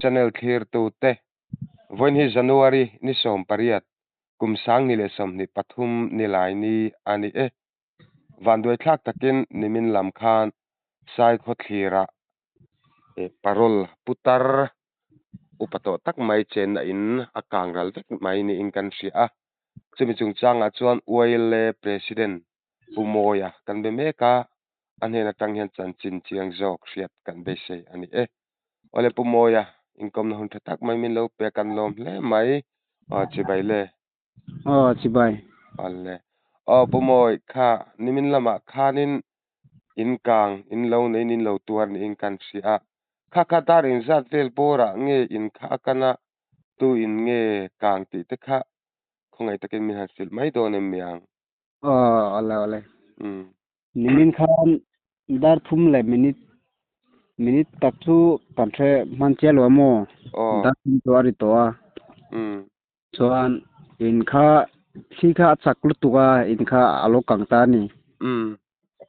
channel clear tu te voin hi January ni som pariat kum sang ni le som ni pathum ni lai ni ani van doi thlak takin nimin lam khan sai kho thira parol putar upato tak mai chen na in akang ral vek mai ni in kan ria chumi chung changa chuan oil president pumoya kan be meka anhena tang hian chan chin chiang jok riat kan be se ani ole pumoya inkom na hun tak mai min lo pe kan lom hle mai chi bai le chi bai alle pumoy kha nimin lama khanin in kang in lo nei nin lo tuar ni in kan ria kha dar in zat vel bora nge in kha kana tu in nge kang ti te kha khongai takin min hasil mai do nem miang ole nimin khan dar thum le minute tak chu kanthre man chelo mo dar thum to ari to a chuan in kha thi kha chaklu tuwa in kha alo kangta ni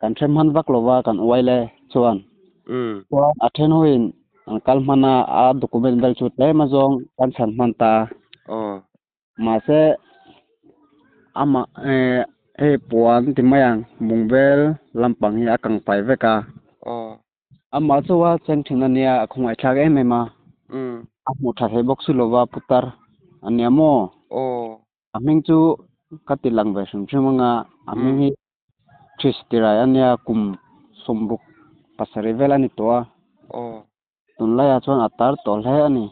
kanthre man vak lowa kan oile chuan chuan athen hoin kalmana a document dal chu te ma jong kan san man ta ma se ama puan timayang mungvel lampang hi akang pai veka ama chuwa cheng thinania khongai thak emema amu tha he box lowa putar aniamo aming chu katilang ve sum chumanga aming hi thristira ania kum somruk pasari vela ni toa tunlaya chuan atar tol he ani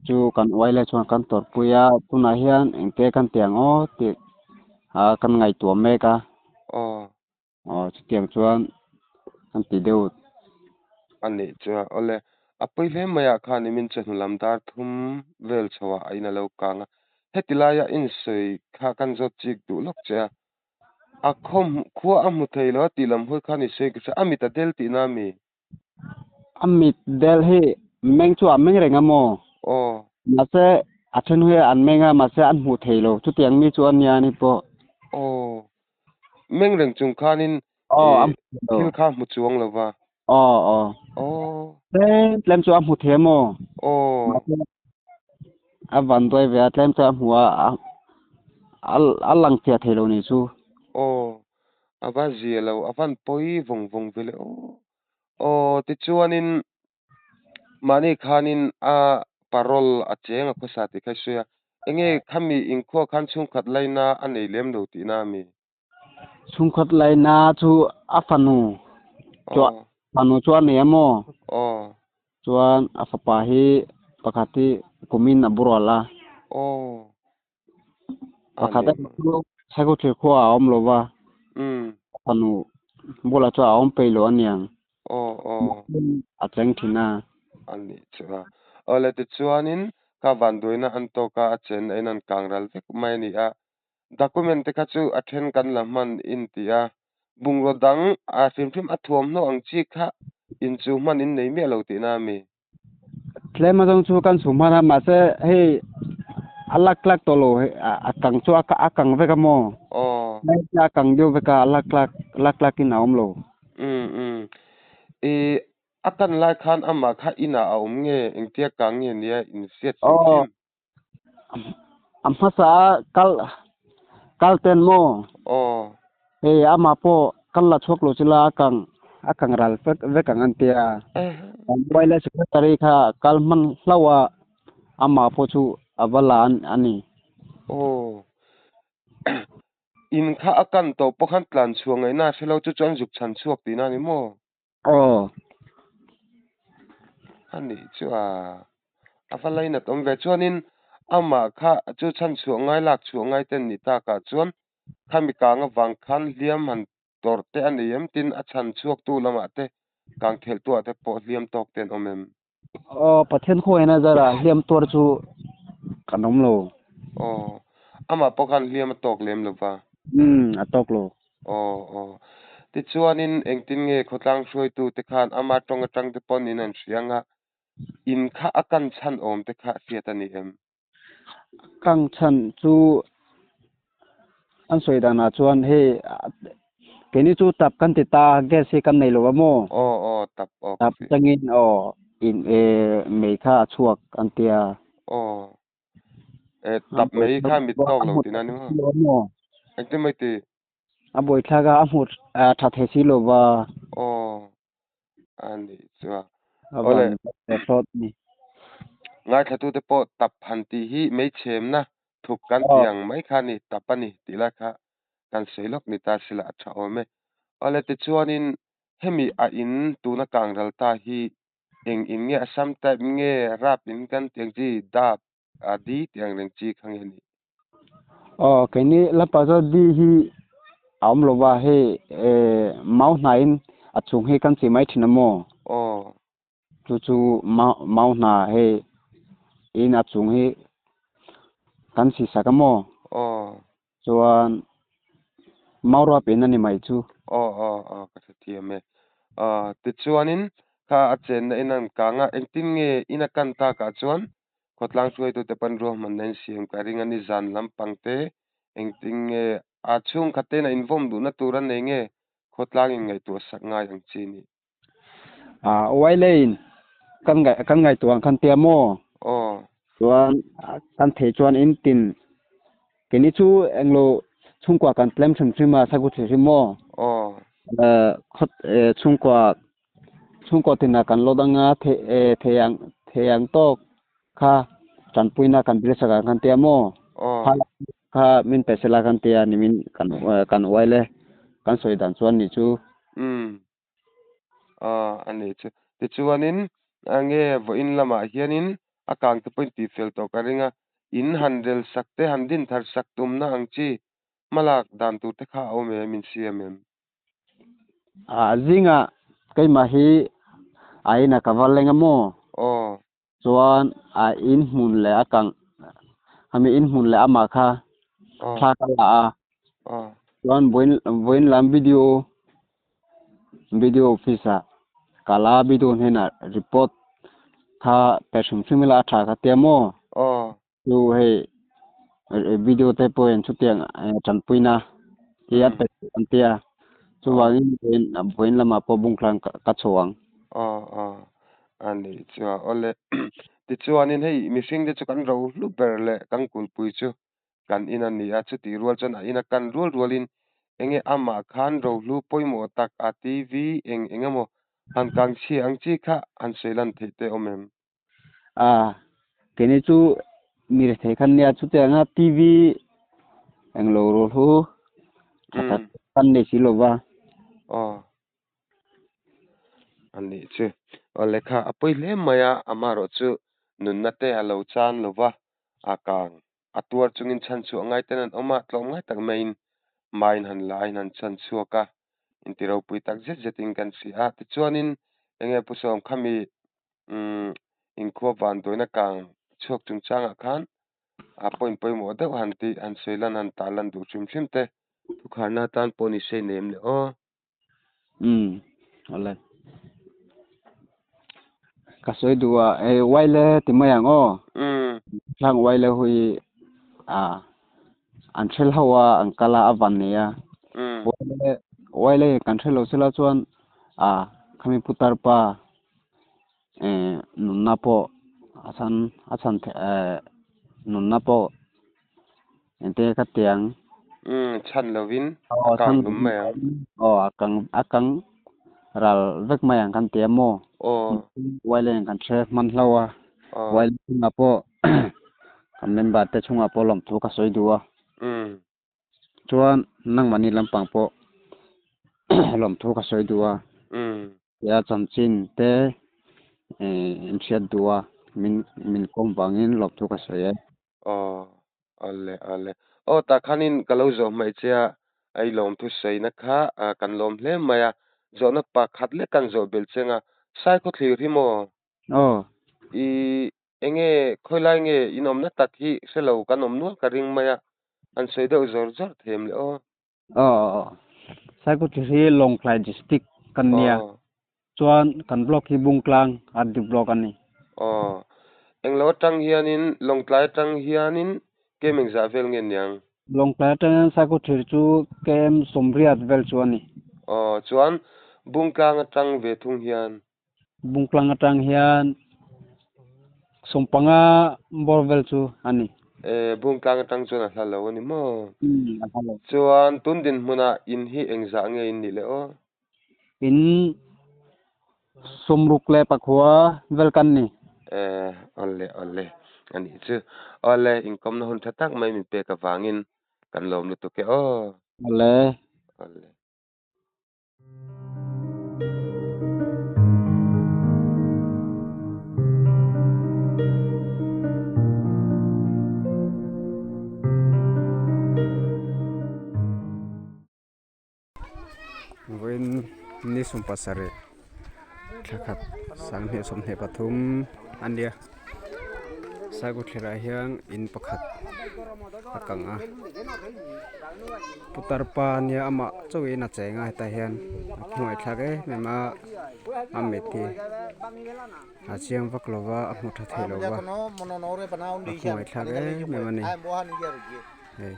chu kan oile chuan kan tor puya tuna hian engte kan tiang ti kan ngai tu meka tiang chuan kan ti deu ani cha ole apoi ve maya khan min che lam dar thum vel chawa aina lo kanga hetilaya in sei kha kan jot chik du lok cha akhom khuwa amu theilo tilam hoi khani sei ka amita del ti na mi amit del he meng chu ameng renga mo mase athen he an menga mase an mu theilo chu tiang mi chu anya ni po meng reng chung khanin thil kha mu chuang lova tlem chu amu themo avan doi ve tlem chu amuwa alang tia theilo ni chu ava zielo avan poi vong vele ti chuanin mani khanin a parol a chenga khosati khaisuya enge khami inkho khan chung khat laina anei lem do ti na mi chung khat laina chu afanu chu anemo chuan afapa hi pakati kumin aburala pakata sago the kho aom lova afanu bola chu aom peilo aniang ateng thina ani chuwa ole ti chuanin ka vanduina antoka achen enan kangral vek mai ni a document te kha chu athen kan lamman intia bungrodang a fimfim athuam no ang chi kha in chu man in nei me lo ti na mi tlema jong chu kan sumana ma se he alak lak tolo akang chu akang veka mo mai cha kang dio veka alak lak in aom lo akan lai khan ama kha ina aum nge engtia kang nge nia in set amhasa kalten mo ama po kalla choklo chila akang ral vekang antia baila secretary kha kalman hlawa ama po chu avala ani in kha akan to pokhan tlan chuangai na selo chu chuan juk chan chuak ti na ni mo ani chuwa avalai na tom ve chuanin ama kha chu chan chuangai lak chuangai ten ni ta ka chuan khami kanga wang khan liam han torte ani yam tin a chan chuak tu lama te kang thel tu ate po liam tok ten omem pathen kho ena zara liam tor chu kanom lo ama pokhan liam tok lem lova atok lo ti chuanin engtin nge khotlang hroi tu te khan ama tonga tang te pon in an hrianga in kha akan chan om te kha siatani em kang chan chu an soidana chuan he keni chu tap kan ti ta gas he kan nei lo mo tap tap changin in mấy kha chuộc anh tia tập mấy khai mít tóc lâu tin anh mà anh tin mấy tí bồi kha ga amut thật thế xí lo và anh đi chưa van shot ni ngay cả tụi tôi tập hành tí hi mấy chém na thuộc căn tiếng mấy khai ni tập anh tí là khá kan sei lok ni ta sila tha ome ole te chuanin hemi a in tuna kang ral ta hi in nge asam ta nge rap in kan tiang ji dap a di tiang reng chi khang ni cái này là bao giờ đi hi ông lo va he mau nain a chung he kan si mai thina mo chu mau na he in a chung he kan si sakamo chuan mau ra pe na ni mai chu ka thi me te chuanin kha a chen na inan ka nga engtin nge ina kan ta ka chuan khotlang chuai tu te pan ro man nen siam ka ring ani zan lampang te engting nge a chung khate na invom du na turan nei nge khotlang in ngai tu sak ngai ang chi ni wai lein kan ngai tuang kan tia mo chuan kan the chuan in tin kini chu englo chung kwa kan tlem thum thima sagu the mo khot chung kwa tina kan lodanga theyang to kha chan puina kan bresa kan tia mo kha min pesela kan tia ni min kan waile kan soi dan chuan ni chu ani chu ti chuanin ange vo in lama hianin akang te point ti fel to ka ringa in handel sakte handin thar sak tum na angchi malak dan tu te kha ome min siamem zinga kai ma hi aina kaval lenga mo chuan a in mun le akang ami in mun le ama kha tha ka la chuan voin lam video office kala video hena report kha pesum simila tha ka temo tu he video te point chu tiang chan puina tia te antia chuwangin voin lama po bungklang ka chuang ani chua ole ti chuanin hei missing de chu kan ro lu berle kan kul pui chu kan ina ni a chu ti rual chan a ina kan rualin enge ama khan ro lu poimo tak a tv engamo han kang chi ang chi kha an selan the te omem kene chu mir the khan nia chu te nga tv englo ro hu khat kan ne si lo wa ani chu ole kha apoi le maya amaro chu nun na te alo chan lova akang atuar chungin chan chu ngai tenan oma tlom ngai tak main main han lai nan chan chu ka intiro pui tak jeting kan si a ti chuanin enge pusom khami in kho van toina kang chok chung changa khan a poi mo de han ti an selan an talan du chim te tu khana tan poni se nem le ole kasoi dua waile timayang sang waile hui anthel hawa angkala avan ya waile kanthel lo sela chuan khami putar pa nunna po asan nunna po ente ka tiang chan lovin akang dum mayang akang ral vek mayang kan tiamo waile kan the man hlawa waile na po kan member te chunga po lom thu ka soi duwa chuan nang mani lampang po lom thu ka soi duwa ya chamchin te inchiat duwa min kom wangin lom thu ka soi ale ta khanin kalo zo mai chia ai lom thu sei na kha kan lom hle maya zo na pa khat le kan zo bel chenga sai ko thlir hi mo i enge khoilai nge inom na tak hi selo kanom nu ka ring maya an sei do zor zor them le sai ko thri long klai district kan nia chuan kan block hi bungklang di block ani englo tang hianin longtlai tang hianin kemeng za vel nge nyang longtlai tang sai ko thir chu kem somriat vel chu ani chuan bungklang atang ve thung hian bungklang atang hian sompanga borvel chu ani bung tlang tang chuan a hla lo ani mo hello chuan tundin hmuna in hi engza nge in ni le o in somruk le pakhua velkan ni ole ani chu ole inkom na hun thatak mai min pe ka wangin kan lom lu tu ke o ole ole wen ni sumpasare thakat sanghe somhe pathum andia sagu thera hiang in pakhat akanga putarpa nia ama chowi na chenga ta hian hnuai thlake mema ameti achiang vaklova amutha thelova hnuai thlake memani hey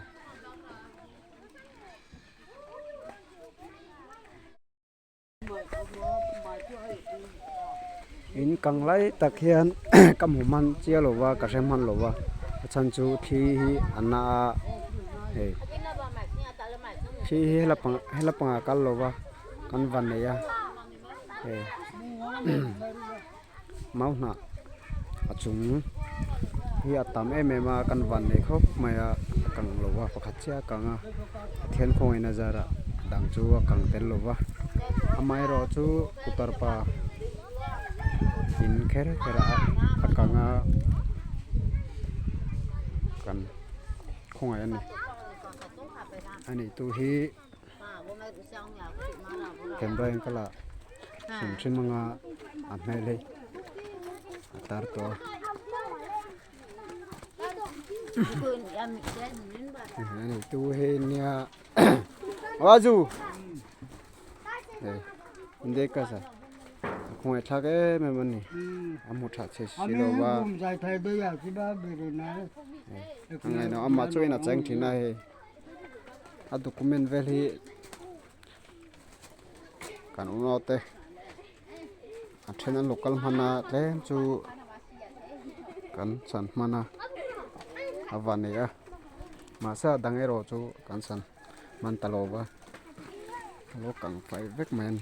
in kanglai takhian kamuman chialova kaseman lova chanchu thi hi ana he thi helapanga kallova kan vaneya he mauna achung hi atam emema kan vanne khop maya kanglova pakhatcha kanga thian khoi nazara dangchu kang tel lova amai ro chu utarpa in kher akanga kan khongai ani tu hi camera yang kala simsim manga amele atar to ani tu he nia waju inde kasa khoi thake memani amutha che silowa Jai thai de ya ki ba bere na ngai no amma choina chang thina he a document vel hi kan unote a thena local mana tlem chu kan san mana avania masa dangero chu kan san man talova lo kang fai vek man